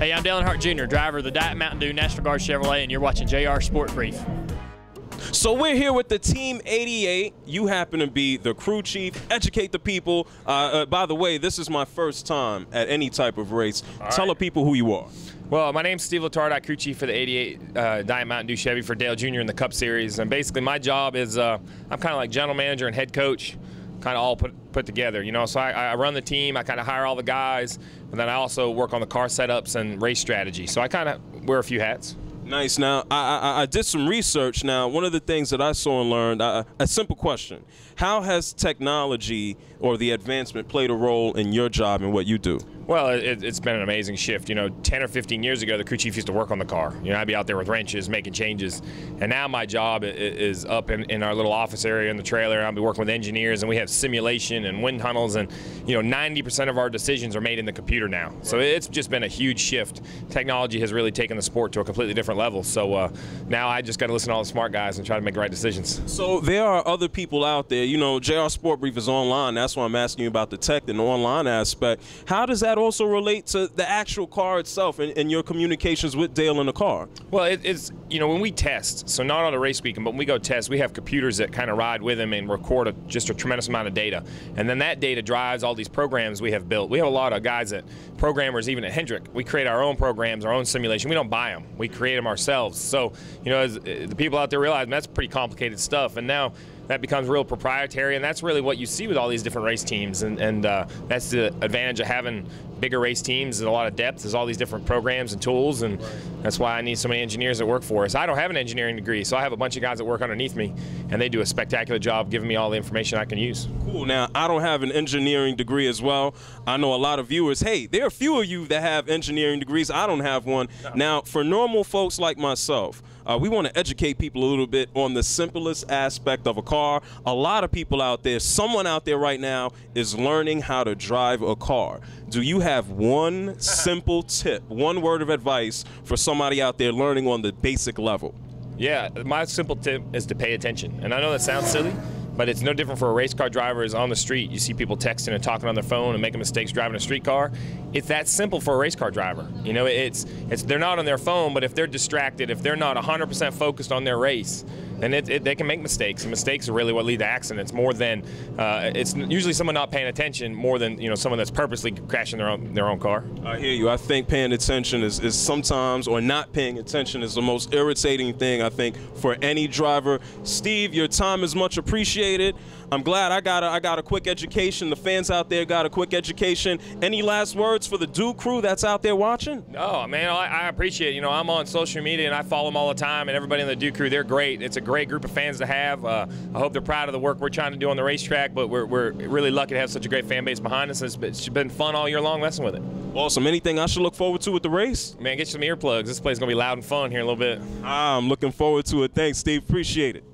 Hey, I'm Dale Earnhardt Jr., driver of the Diet Mountain Dew National Guard Chevrolet, and you're watching JRSportBrief. So we're here with the Team 88. You happen to be the crew chief. Educate the people. By the way, this is my first time at any type of race. Tell the people who you are. Well, my name's Steve Letarte. I'm crew chief for the 88 Diet Mountain Dew Chevy for Dale Jr. in the Cup Series. And basically my job is I'm kind of like general manager and head coach, kind of all put together, you know. So I run the team, I kind of hire all the guys, and then I also work on the car setups and race strategy. So I kind of wear a few hats. Nice. Now, I did some research. Now, one of the things that I saw and learned, a simple question: how has technology or the advancement played a role in your job and what you do? Well, it's been an amazing shift. You know, 10 or 15 years ago, the crew chief used to work on the car. You know, I'd be out there with wrenches, making changes. And now my job is up in our little office area in the trailer. I'll be working with engineers, and we have simulation and wind tunnels, and, you know, 90% of our decisions are made in the computer now. So it's just been a huge shift. Technology has really taken the sport to a completely different level. So now I just got to listen to all the smart guys and try to make the right decisions. So there are other people out there. You know, JRSportBrief is online. That's why I'm asking you about the tech and the online aspect. How does that also relate to the actual car itself and your communications with Dale in the car? Well, it's, you know, when we test, so not on the race weekend, but when we go test, we have computers that kind of ride with them and record just a tremendous amount of data. And then that data drives all these programs we have built. We have a lot of guys that, programmers even at Hendrick, we create our own programs, our own simulation. We don't buy them. We create them ourselves. So, you know, as the people out there realize, that's pretty complicated stuff. And now that becomes real proprietary, and that's really what you see with all these different race teams. And that's the advantage of having bigger race teams. There's a lot of depth. There's all these different programs and tools, and that's why I need so many engineers that work for us. I don't have an engineering degree, so I have a bunch of guys that work underneath me, and they do a spectacular job giving me all the information I can use. Cool. Now, I don't have an engineering degree as well. I know a lot of viewers, hey, there are a few of you that have engineering degrees. I don't have one. No. Now, for normal folks like myself, we want to educate people a little bit on the simplest aspect of a car. A lot of people out there, someone out there right now is learning how to drive a car. Do you have one simple tip, one word of advice for somebody out there learning on the basic level? Yeah, my simple tip is to pay attention. And I know that sounds silly, but it's no different for a race car driver. Is on the street, you see people texting and talking on their phone and making mistakes driving a street car. It's that simple for a race car driver. You know, they're not on their phone, but if they're distracted, if they're not 100% focused on their race, then they can make mistakes. And mistakes are really what lead to accidents. More than it's usually someone not paying attention, more than, you know, someone that's purposely crashing their own car. I hear you. I think paying attention is sometimes, or not paying attention is the most irritating thing, I think, for any driver. Steve, your time is much appreciated. I'm glad I got a quick education. The fans out there got a quick education. Any last words for the Dew crew that's out there watching? No, man, I appreciate it. You know, I'm on social media and I follow them all the time, and everybody in the Dew crew, they're great. It's a great group of fans to have. I hope they're proud of the work we're trying to do on the racetrack, but we're really lucky to have such a great fan base behind us. It's been fun all year long messing with it. Awesome. Anything I should look forward to with the race? Man, get you some earplugs. This place is going to be loud and fun here in a little bit. I'm looking forward to it. Thanks, Steve. Appreciate it.